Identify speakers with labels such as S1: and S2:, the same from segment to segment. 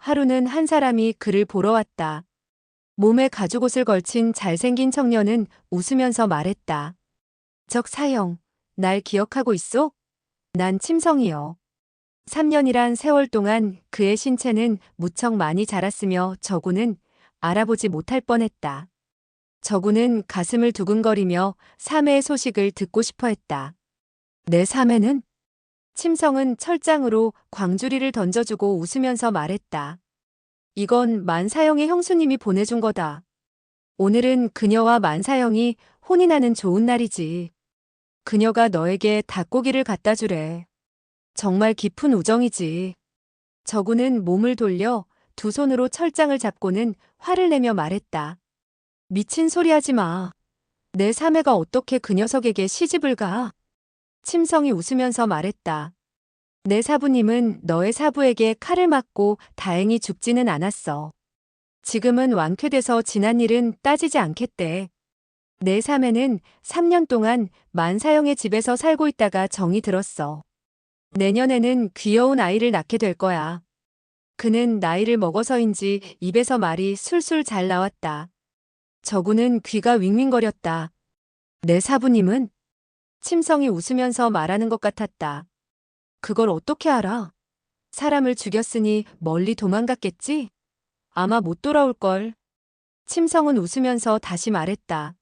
S1: 하루는 한 사람이 그를 보러 왔다. 몸에 가죽옷을 걸친 잘생긴 청년은 웃으면서 말했다. 사형, 날 기억하고 있어? 난 침성이요. 3년이란 세월 동안 그의 신체는 무척 많이 자랐으며 저구는 알아보지 못할 뻔했다. 저구는 가슴을 두근거리며 사매의 소식을 듣고 싶어 했다. 내 사매는? 침성은 철장으로 광주리를 던져주고 웃으면서 말했다. 이건 만사형의 형수님이 보내준 거다. 오늘은 그녀와 만사형이 혼인하는 좋은 날이지. 그녀가 너에게 닭고기를 갖다 주래. 정말 깊은 우정이지. 저구는 몸을 돌려 두 손으로 철장을 잡고는 화를 내며 말했다. 미친 소리 하지 마. 내 사매가 어떻게 그 녀석에게 시집을 가? 침성이 웃으면서 말했다. 내 사부님은 너의 사부에게 칼을 맞고 다행히 죽지는 않았어. 지금은 완쾌돼서 지난 일은 따지지 않겠대. 내 사매는 3년 동안 만사형의 집에서 살고 있다가 정이 들었어. 내년에는 귀여운 아이를 낳게 될 거야. 그는 나이를 먹어서인지 입에서 말이 술술 잘 나왔다. 저구는 귀가 윙윙거렸다. 내 사부님은? 침성이 웃으면서 말하는 것 같았다. 그걸 어떻게 알아? 사람을 죽였으니 멀리 도망갔겠지? 아마 못 돌아올걸. 침성은 웃으면서 다시 말했다.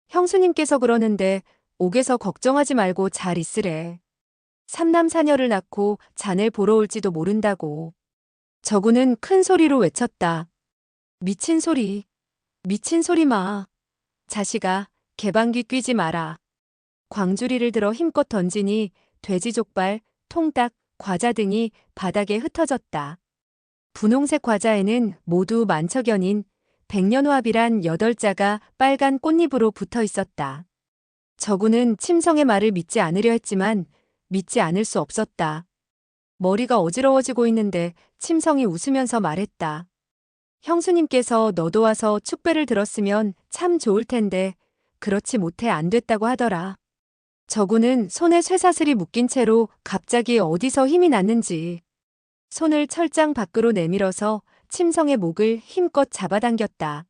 S1: 형수님께서 그러는데 옥에서 걱정하지 말고 잘 있으래. 삼남사녀를 낳고 자네 보러 올지도 모른다고. 저구는 큰 소리로 외쳤다. 미친 소리. 미친 소리 마. 자식아, 개방귀 뀌지 마라. 광주리를 들어 힘껏 던지니 돼지족발, 통닭, 과자 등이 바닥에 흩어졌다. 분홍색 과자에는 모두 만척연인 백년호합이란 8자가 빨간 꽃잎으로 붙어 있었다. 저구는 침성의 말을 믿지 않으려 했지만 믿지 않을 수 없었다. 머리가 어지러워지고 있는데 침성이 웃으면서 말했다. 형수님께서 너도 와서 축배를 들었으면 참 좋을 텐데 그렇지 못해 안 됐다고 하더라. 저구는 손에 쇠사슬이 묶인 채로 갑자기 어디서 힘이 났는지 손을 철장 밖으로 내밀어서 침성의 목을 힘껏 잡아당겼다.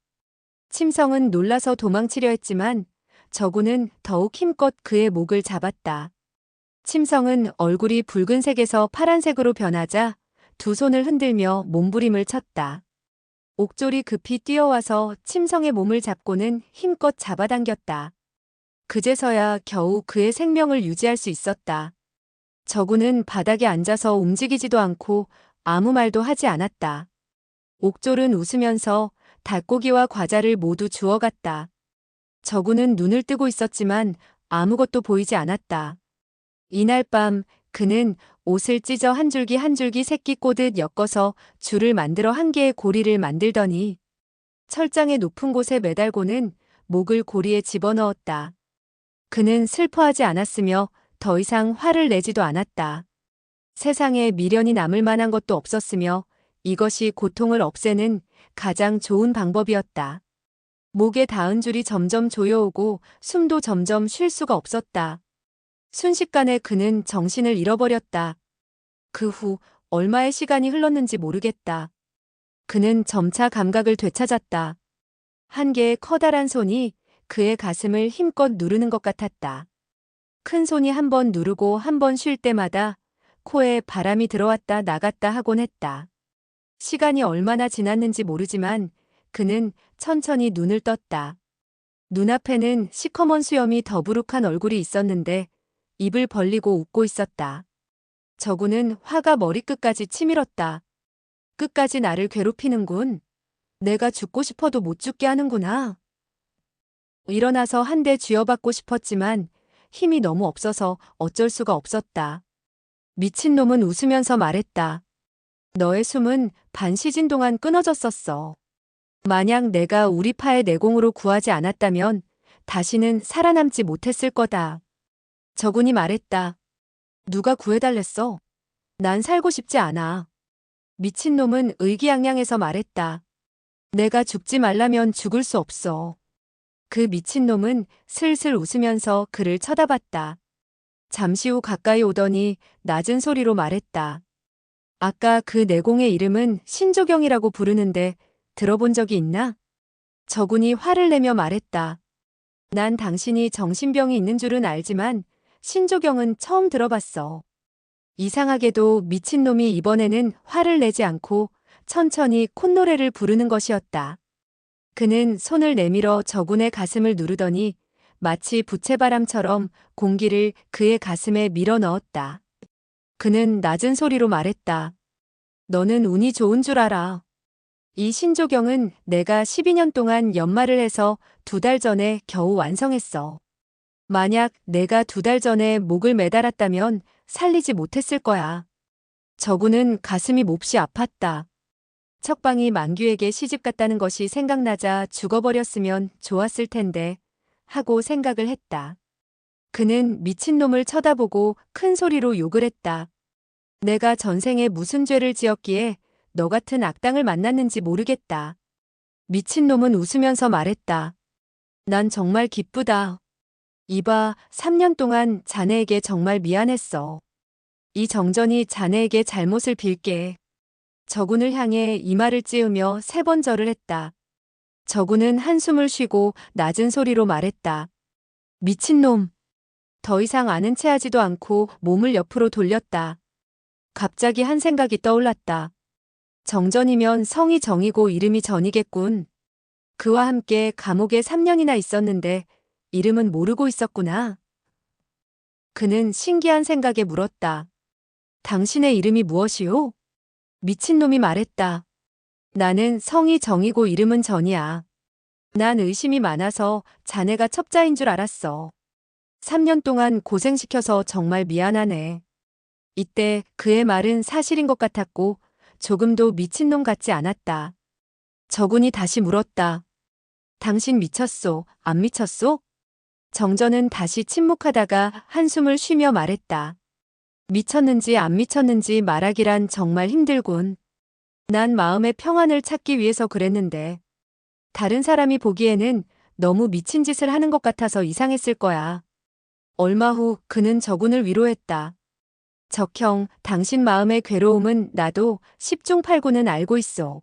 S1: 침성은 놀라서 도망치려 했지만 저구는 더욱 힘껏 그의 목을 잡았다. 침성은 얼굴이 붉은색에서 파란색으로 변하자 두 손을 흔들며 몸부림을 쳤다. 옥졸이 급히 뛰어와서 침성의 몸을 잡고는 힘껏 잡아당겼다. 그제서야 겨우 그의 생명을 유지할 수 있었다. 저구는 바닥에 앉아서 움직이지도 않고 아무 말도 하지 않았다. 옥졸은 웃으면서 닭고기와 과자를 모두 주워갔다. 저구는 눈을 뜨고 있었지만 아무것도 보이지 않았다. 이날 밤 그는 옷을 찢어 한 줄기 한 줄기 새끼 꼬듯 엮어서 줄을 만들어 한 개의 고리를 만들더니 철장의 높은 곳에 매달고는 목을 고리에 집어넣었다. 그는 슬퍼하지 않았으며 더 이상 화를 내지도 않았다. 세상에 미련이 남을 만한 것도 없었으며 이것이 고통을 없애는 가장 좋은 방법이었다. 목에 닿은 줄이 점점 조여오고 숨도 점점 쉴 수가 없었다. 순식간에 그는 정신을 잃어버렸다. 그 후 얼마의 시간이 흘렀는지 모르겠다. 그는 점차 감각을 되찾았다. 한 개의 커다란 손이 그의 가슴을 힘껏 누르는 것 같았다. 큰 손이 한 번 누르고 한 번 쉴 때마다 코에 바람이 들어왔다 나갔다 하곤 했다. 시간이 얼마나 지났는지 모르지만 그는 천천히 눈을 떴다. 눈앞에는 시커먼 수염이 더부룩한 얼굴이 있었는데 입을 벌리고 웃고 있었다. 저구는 화가 머리끝까지 치밀었다. 끝까지 나를 괴롭히는군. 내가 죽고 싶어도 못 죽게 하는구나. 일어나서 한 대 쥐어받고 싶었지만 힘이 너무 없어서 어쩔 수가 없었다. 미친놈은 웃으면서 말했다. 너의 숨은 반 시즌 동안 끊어졌었어. 만약 내가 우리 파의 내공으로 구하지 않았다면 다시는 살아남지 못했을 거다. 저군이 말했다. 누가 구해달랬어? 난 살고 싶지 않아. 미친놈은 의기양양해서 말했다. 내가 죽지 말라면 죽을 수 없어. 그 미친놈은 슬슬 웃으면서 그를 쳐다봤다. 잠시 후 가까이 오더니 낮은 소리로 말했다. 아까 그 내공의 이름은 신조경이라고 부르는데 들어본 적이 있나? 저군이 화를 내며 말했다. 난 당신이 정신병이 있는 줄은 알지만 신조경은 처음 들어봤어. 이상하게도 미친놈이 이번에는 화를 내지 않고 천천히 콧노래를 부르는 것이었다. 그는 손을 내밀어 저군의 가슴을 누르더니 마치 부채바람처럼 공기를 그의 가슴에 밀어 넣었다. 그는 낮은 소리로 말했다. 너는 운이 좋은 줄 알아. 이 신조경은 내가 12년 동안 연마를 해서 2달 전에 겨우 완성했어. 만약 내가 2달 전에 목을 매달았다면 살리지 못했을 거야. 저군은 가슴이 몹시 아팠다. 척방이 만규에게 시집갔다는 것이 생각나자 죽어버렸으면 좋았을 텐데 하고 생각을 했다. 그는 미친놈을 쳐다보고 큰 소리로 욕을 했다. 내가 전생에 무슨 죄를 지었기에 너 같은 악당을 만났는지 모르겠다. 미친놈은 웃으면서 말했다. 난 정말 기쁘다. 이봐, 3년 동안 자네에게 정말 미안했어. 이 정전이 자네에게 잘못을 빌게. 저군을 향해 이마를 찌으며 3번 절을 했다. 저군은 한숨을 쉬고 낮은 소리로 말했다. 미친놈. 더 이상 아는 체 하지도 않고 몸을 옆으로 돌렸다. 갑자기 한 생각이 떠올랐다. 정전이면 성이 정이고 이름이 전이겠군. 그와 함께 감옥에 3년이나 있었는데 이름은 모르고 있었구나. 그는 신기한 생각에 물었다. 당신의 이름이 무엇이오? 미친놈이 말했다. 나는 성이 정이고 이름은 전이야. 난 의심이 많아서 자네가 첩자인 줄 알았어. 3년 동안 고생시켜서 정말 미안하네. 이때 그의 말은 사실인 것 같았고 조금도 미친놈 같지 않았다. 저군이 다시 물었다. 당신 미쳤소, 안 미쳤소? 정전은 다시 침묵하다가 한숨을 쉬며 말했다. 미쳤는지 안 미쳤는지 말하기란 정말 힘들군. 난 마음의 평안을 찾기 위해서 그랬는데 다른 사람이 보기에는 너무 미친 짓을 하는 것 같아서 이상했을 거야. 얼마 후 그는 저군을 위로했다. 적형, 당신 마음의 괴로움은 나도 10중 8구는 알고 있어.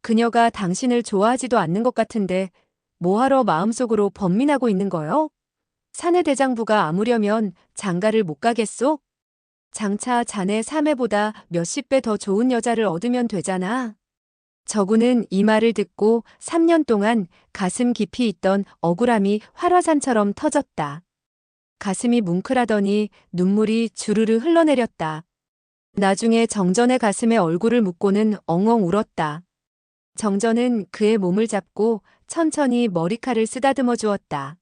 S1: 그녀가 당신을 좋아하지도 않는 것 같은데 뭐하러 마음속으로 번민하고 있는 거요? 사내 대장부가 아무려면 장가를 못 가겠소? 장차 자네 사매보다 몇십 배 더 좋은 여자를 얻으면 되잖아. 저군은 이 말을 듣고 3년 동안 가슴 깊이 있던 억울함이 활화산처럼 터졌다. 가슴이 뭉클하더니 눈물이 주르르 흘러내렸다. 나중에 정전의 가슴에 얼굴을 묻고는 엉엉 울었다. 정전은 그의 몸을 잡고 천천히 머리칼을 쓰다듬어 주었다.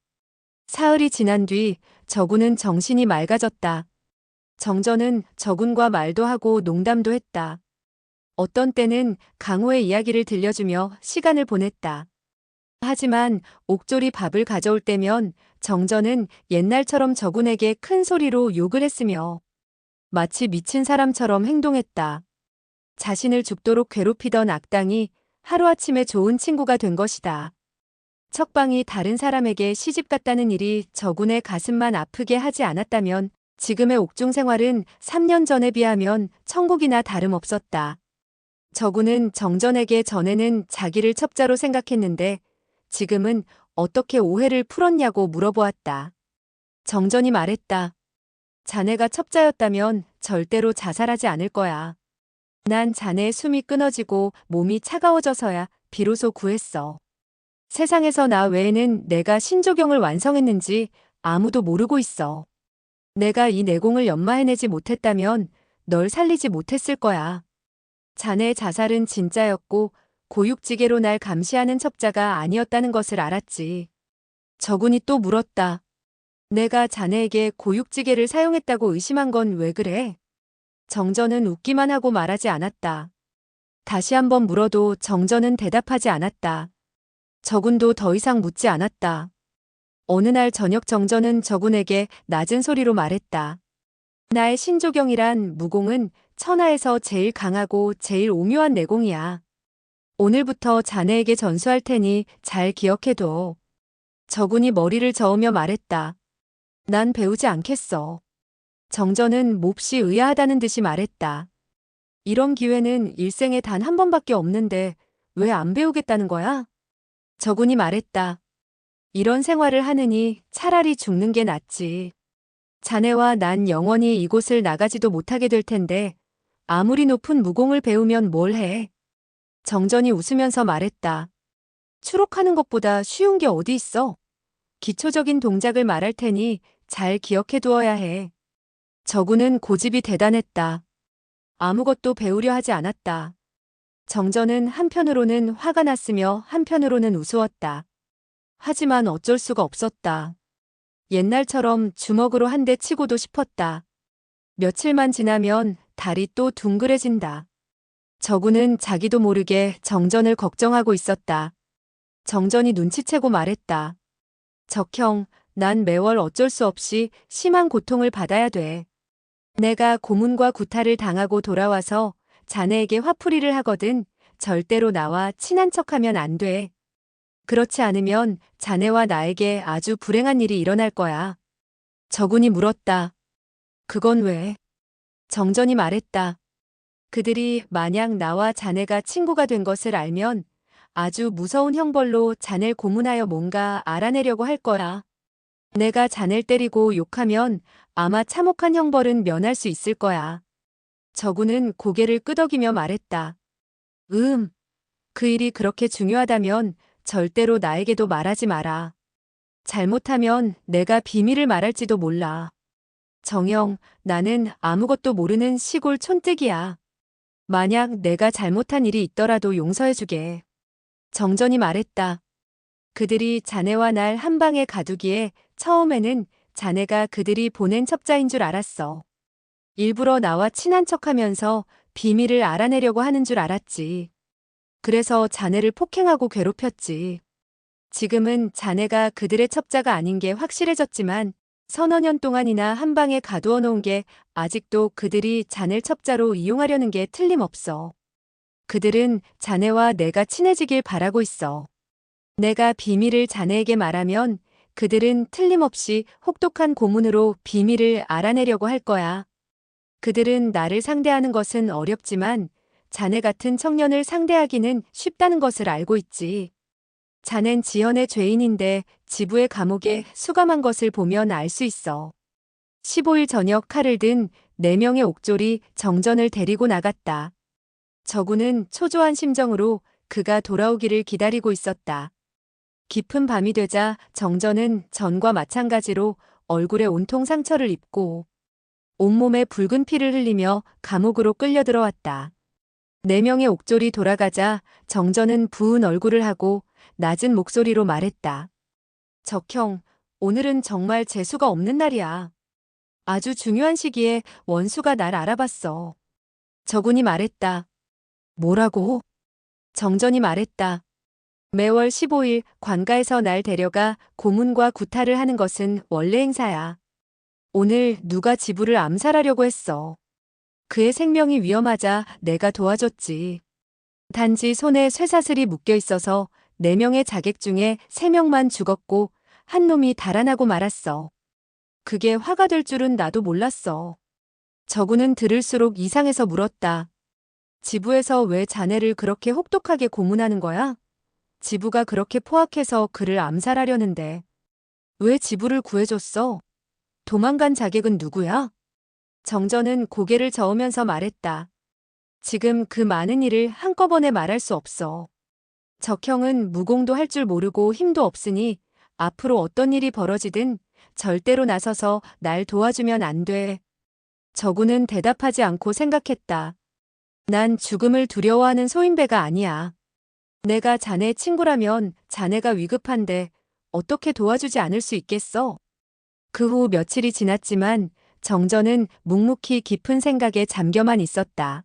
S1: 사흘이 지난 뒤 저군은 정신이 맑아졌다. 정전은 저군과 말도 하고 농담도 했다. 어떤 때는 강호의 이야기를 들려주며 시간을 보냈다. 하지만 옥졸이 밥을 가져올 때면 정전은 옛날처럼 저군에게 큰 소리로 욕을 했으며 마치 미친 사람처럼 행동했다. 자신을 죽도록 괴롭히던 악당이 하루아침에 좋은 친구가 된 것이다. 척방이 다른 사람에게 시집갔다는 일이 저군의 가슴만 아프게 하지 않았다면 지금의 옥중 생활은 3년 전에 비하면 천국이나 다름없었다. 저군은 정전에게 전에는 자기를 첩자로 생각했는데 지금은 어떻게 오해를 풀었냐고 물어보았다. 정전이 말했다. 자네가 첩자였다면 절대로 자살하지 않을 거야. 난 자네의 숨이 끊어지고 몸이 차가워져서야 비로소 구했어. 세상에서 나 외에는 내가 신조경을 완성했는지 아무도 모르고 있어. 내가 이 내공을 연마해내지 못했다면 널 살리지 못했을 거야. 자네의 자살은 진짜였고 고육지계로 날 감시하는 첩자가 아니었다는 것을 알았지. 저군이 또 물었다. 내가 자네에게 고육지계를 사용했다고 의심한 건 왜 그래? 정전은 웃기만 하고 말하지 않았다. 다시 한번 물어도 정전은 대답하지 않았다. 저군도 더 이상 묻지 않았다. 어느 날 저녁 정전은 저군에게 낮은 소리로 말했다. 나의 신조경이란 무공은 천하에서 제일 강하고 제일 오묘한 내공이야. 오늘부터 자네에게 전수할 테니 잘 기억해둬. 저군이 머리를 저으며 말했다. 난 배우지 않겠어. 정전은 몹시 의아하다는 듯이 말했다. 이런 기회는 일생에 단 한 번밖에 없는데 왜 안 배우겠다는 거야? 저군이 말했다. 이런 생활을 하느니 차라리 죽는 게 낫지. 자네와 난 영원히 이곳을 나가지도 못하게 될 텐데 아무리 높은 무공을 배우면 뭘 해? 정전이 웃으면서 말했다. 추록하는 것보다 쉬운 게 어디 있어? 기초적인 동작을 말할 테니 잘 기억해 두어야 해. 저군은 고집이 대단했다. 아무것도 배우려 하지 않았다. 정전은 한편으로는 화가 났으며 한편으로는 우스웠다. 하지만 어쩔 수가 없었다. 옛날처럼 주먹으로 한 대 치고도 싶었다. 며칠만 지나면 달이 또 둥그레진다. 저군은 자기도 모르게 정전을 걱정하고 있었다. 정전이 눈치채고 말했다. 적형, 난 매월 어쩔 수 없이 심한 고통을 받아야 돼. 내가 고문과 구타를 당하고 돌아와서 자네에게 화풀이를 하거든 절대로 나와 친한 척하면 안 돼. 그렇지 않으면 자네와 나에게 아주 불행한 일이 일어날 거야. 저군이 물었다. 그건 왜? 정전이 말했다. 그들이 만약 나와 자네가 친구가 된 것을 알면 아주 무서운 형벌로 자네를 고문하여 뭔가 알아내려고 할 거야. 내가 자네를 때리고 욕하면 아마 참혹한 형벌은 면할 수 있을 거야. 저군은 고개를 끄덕이며 말했다. 그 일이 그렇게 중요하다면 절대로 나에게도 말하지 마라. 잘못하면 내가 비밀을 말할지도 몰라. 정영, 나는 아무것도 모르는 시골 촌뜨기야. 만약 내가 잘못한 일이 있더라도 용서해주게. 정전이 말했다. 그들이 자네와 날 한 방에 가두기에 처음에는 자네가 그들이 보낸 첩자인 줄 알았어. 일부러 나와 친한 척하면서 비밀을 알아내려고 하는 줄 알았지. 그래서 자네를 폭행하고 괴롭혔지. 지금은 자네가 그들의 첩자가 아닌 게 확실해졌지만 서너 년 동안이나 한 방에 가두어 놓은 게 아직도 그들이 자네를 첩자로 이용하려는 게 틀림없어. 그들은 자네와 내가 친해지길 바라고 있어. 내가 비밀을 자네에게 말하면 그들은 틀림없이 혹독한 고문으로 비밀을 알아내려고 할 거야. 그들은 나를 상대하는 것은 어렵지만 자네 같은 청년을 상대하기는 쉽다는 것을 알고 있지. 자넨 지연의 죄인인데 지부의 감옥에 수감한 것을 보면 알 수 있어. 15일 저녁 칼을 든 4명의 옥졸이 정전을 데리고 나갔다. 저군은 초조한 심정으로 그가 돌아오기를 기다리고 있었다. 깊은 밤이 되자 정전은 전과 마찬가지로 얼굴에 온통 상처를 입고 온몸에 붉은 피를 흘리며 감옥으로 끌려 들어왔다. 4명의 옥졸이 돌아가자 정전은 부은 얼굴을 하고 낮은 목소리로 말했다. 적형, 오늘은 정말 재수가 없는 날이야. 아주 중요한 시기에 원수가 날 알아봤어. 저군이 말했다. 뭐라고? 정전이 말했다. 매월 15일 관가에서 날 데려가 고문과 구타를 하는 것은 원래 행사야. 오늘 누가 지부를 암살하려고 했어. 그의 생명이 위험하자 내가 도와줬지. 단지 손에 쇠사슬이 묶여 있어서 4명의 자객 중에 3명만 죽었고 한 놈이 달아나고 말았어. 그게 화가 될 줄은 나도 몰랐어. 저군은 들을수록 이상해서 물었다. 지부에서 왜 자네를 그렇게 혹독하게 고문하는 거야? 지부가 그렇게 포악해서 그를 암살하려는데. 왜 지부를 구해줬어? 도망간 자객은 누구야? 정전은 고개를 저으면서 말했다. 지금 그 많은 일을 한꺼번에 말할 수 없어. 적형은 무공도 할 줄 모르고 힘도 없으니 앞으로 어떤 일이 벌어지든 절대로 나서서 날 도와주면 안 돼. 저군은 대답하지 않고 생각했다. 난 죽음을 두려워하는 소인배가 아니야. 내가 자네 친구라면 자네가 위급한데 어떻게 도와주지 않을 수 있겠어? 그 후 며칠이 지났지만 정전은 묵묵히 깊은 생각에 잠겨만 있었다.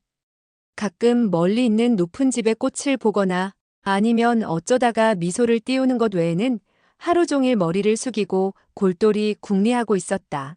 S1: 가끔 멀리 있는 높은 집의 꽃을 보거나 아니면 어쩌다가 미소를 띄우는 것 외에는 하루 종일 머리를 숙이고 골똘히 궁리하고 있었다.